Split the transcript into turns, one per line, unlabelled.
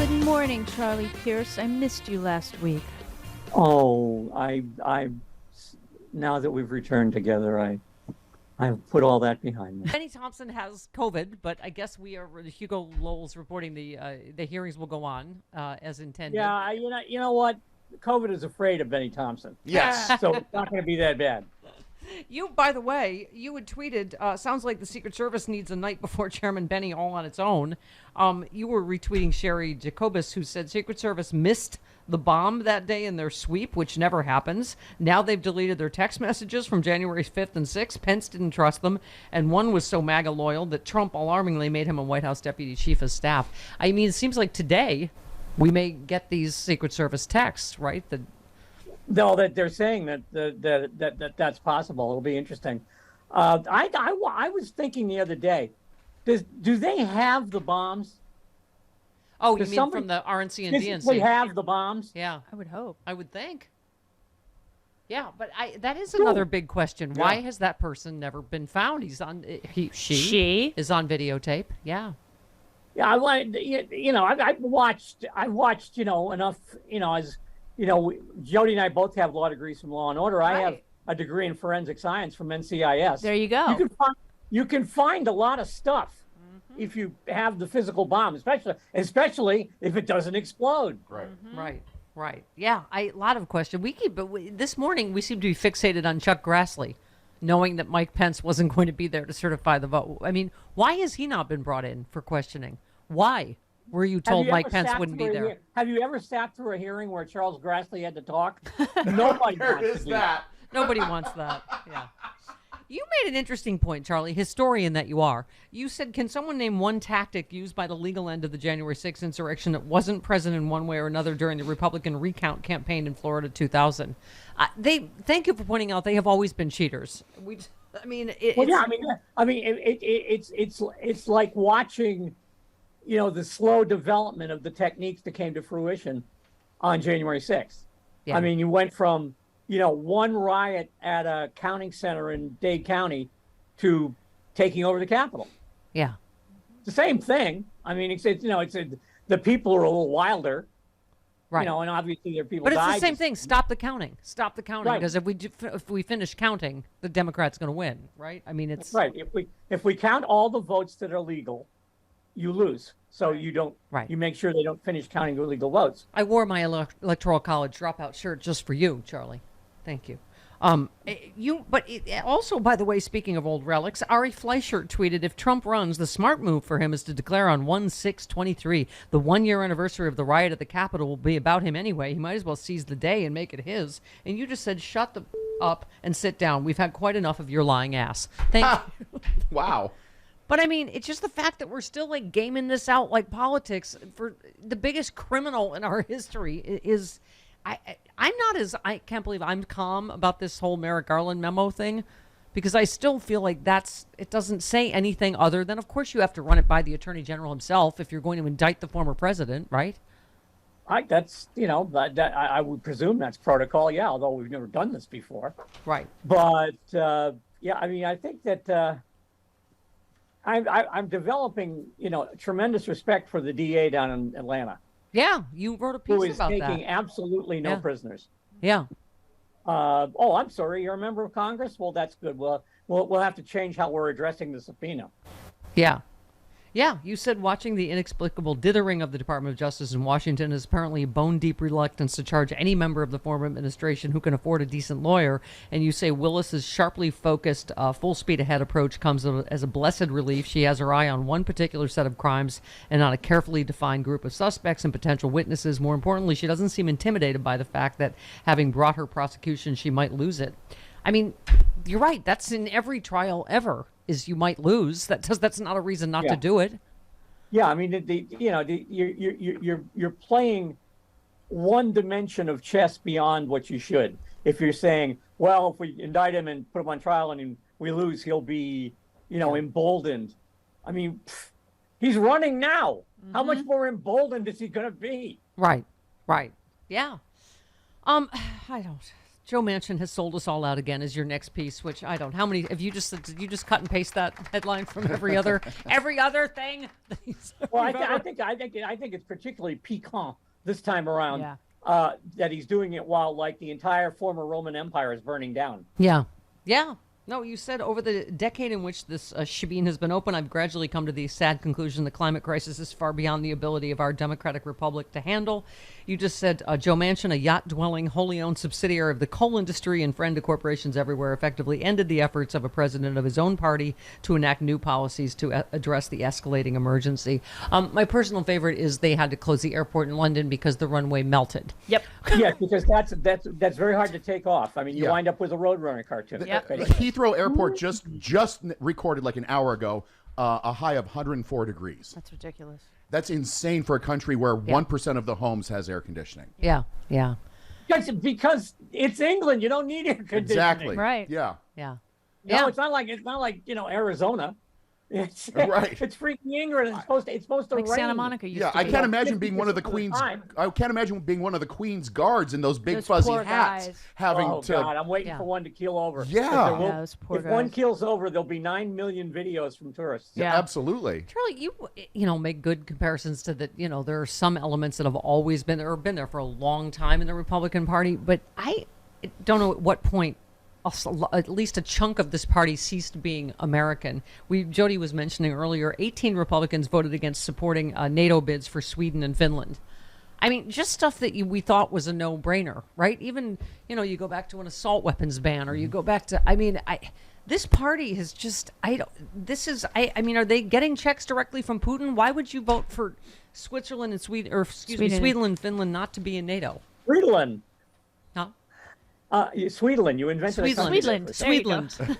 Good morning, Charlie Pierce. I missed you last week.
Oh, now that we've returned together, I've put all that behind me.
Benny Thompson has COVID, but I guess Hugo Lowell's reporting the hearings will go on as intended.
Yeah, you know what? COVID is afraid of Benny Thompson.
Yes.
So it's not going to be that bad.
You, by the way, you had tweeted, sounds like the Secret Service needs a night before Chairman Benny all on its own. You were retweeting Sherry Jacobus, who said Secret Service missed the bomb that day in their sweep, which never happens. Now they've deleted their text messages from January 5th and 6th. Pence didn't trust them. And one was so MAGA loyal that Trump alarmingly made him a White House deputy chief of staff. I mean, it seems like today we may get these Secret Service texts, right?
No, that they're saying that's possible. It'll be interesting. I was thinking the other day, do they have the bombs?
Oh, you mean from the RNC and
physically
DNC?
have the bombs?
Yeah,
I would hope.
I would think. Yeah, but that is another big question.
Yeah.
Why has that person never been found? She is on videotape. Yeah.
Yeah, I've watched enough, as Jody and I both have law degrees from Law and Order. I have a degree in forensic science from NCIS.
There you go.
You can find a lot of stuff if you have the physical bomb, especially if it doesn't explode.
Right.
Right. Yeah, a lot of questions. This morning we seem to be fixated on Chuck Grassley, knowing that Mike Pence wasn't going to be there to certify the vote. I mean, why has he not been brought in for questioning? Why were you told Mike Pence wouldn't be there?
Have you ever sat through a hearing where Charles Grassley had to talk? Nobody
There
wants
is
to do
that.
Nobody wants that. Yeah. You made an interesting point, Charlie, historian that you are. You said, can someone name one tactic used by the legal end of the January 6th insurrection that wasn't present in one way or another during the Republican recount campaign in Florida 2000? Thank you for pointing out they have always been cheaters.
It's like watching, the slow development of the techniques that came to fruition on January 6th.
Yeah.
I mean, you went from one riot at a counting center in Dade County to taking over the Capitol.
Yeah.
It's the same thing. I mean, the people are a little wilder,
right?
And obviously there are people.
But it's
died.
the same thing. Stop the counting.
Right.
Because if we finish counting, the Democrats going to win, right? I mean, it's
right. If we count all the votes that are legal, you lose. So you don't.
Right.
You make sure they don't finish counting illegal votes.
I wore my electoral college dropout shirt just for you, Charlie. Thank you. Also, by the way, speaking of old relics, Ari Fleischer tweeted, if Trump runs, the smart move for him is to declare on 1/6/23, the 1-year anniversary of the riot at the Capitol will be about him anyway. He might as well seize the day and make it his. And you just said, shut the up and sit down. We've had quite enough of your lying ass. Thank you.
Wow.
But I mean, it's just the fact that we're still like gaming this out like politics for the biggest criminal in our history is. I can't believe I'm calm about this whole Merrick Garland memo thing, because I still feel like it doesn't say anything other than, of course, you have to run it by the Attorney General himself if you're going to indict the former president, right?
Right. That's, I would presume that's protocol. Yeah. Although we've never done this before.
Right.
But I think that I'm developing, tremendous respect for the DA down in Atlanta.
Yeah, you wrote a piece
who is
about
taking
that.
absolutely no prisoners.
Yeah.
I'm sorry, you're a member of Congress? Well, that's good. We'll have to change how we're addressing the subpoena.
Yeah. Yeah, you said watching the inexplicable dithering of the Department of Justice in Washington is apparently a bone-deep reluctance to charge any member of the former administration who can afford a decent lawyer. And you say Willis's sharply focused, full-speed-ahead approach comes as a blessed relief. She has her eye on one particular set of crimes and on a carefully defined group of suspects and potential witnesses. More importantly, she doesn't seem intimidated by the fact that, having brought her prosecution, she might lose it. I mean, you're right. That's in every trial ever. Is you might lose. That's not a reason not to do it.
Yeah, I mean, you're playing one dimension of chess beyond what you should. If you're saying, well, if we indict him and put him on trial and we lose, he'll be, emboldened. I mean, he's running now. Mm-hmm. How much more emboldened is he going to be?
Right. Yeah. I don't. Joe Manchin has sold us all out again as your next piece, which I don't. How many have you just did you just cut and paste that headline from every other thing?
Well, I think it's particularly piquant this time around.
Yeah.
That he's doing it while like the entire former Roman Empire is burning down.
Yeah. No, you said over the decade in which this shebeen has been open, I've gradually come to the sad conclusion the climate crisis is far beyond the ability of our democratic republic to handle. You just said Joe Manchin, a yacht-dwelling, wholly owned subsidiary of the coal industry and friend to corporations everywhere, effectively ended the efforts of a president of his own party to enact new policies to address the escalating emergency. My personal favorite is they had to close the airport in London because the runway melted.
Yep.
Yes, because that's very hard to take off. I mean, you
Yeah.
wind up with a Roadrunner cartoon.
Yep.
Heathrow Airport just recorded like an hour ago a high of 104 degrees.
That's ridiculous.
That's insane for a country where 1% of the homes has air conditioning.
Yeah.
Because it's England, you don't need air conditioning.
Exactly.
Right.
Yeah.
No, it's not like Arizona. It's
Right.
It's freaking England. It's supposed to
Like
rain.
Santa Monica used
Yeah,
to
I
be.
can't imagine being one of the
50% of the
queen's.
time.
I can't imagine being one of the queen's guards in those big
Those
fuzzy
poor
hats,
guys.
having
Oh
to.
God, I'm waiting
Yeah.
for one to keel over.
Yeah.
If there
Yeah, those poor
if one
guys.
keels over, there'll be 9 million videos from tourists.
Yeah.
Absolutely.
Charlie, you make good comparisons to that. There are some elements that have always been there or been there for a long time in the Republican Party, but I don't know at what point at least a chunk of this party ceased being American. Jody was mentioning earlier, 18 Republicans voted against supporting NATO bids for Sweden and Finland. I mean, just stuff that we thought was a no-brainer, right? Even, you go back to an assault weapons ban, or you go back to, this party has just, are they getting checks directly from Putin? Why would you vote for Switzerland and Sweden and Finland not to be in NATO?
Sweden.
Huh?
Sweden. You invented a country there for a second.
Sweden.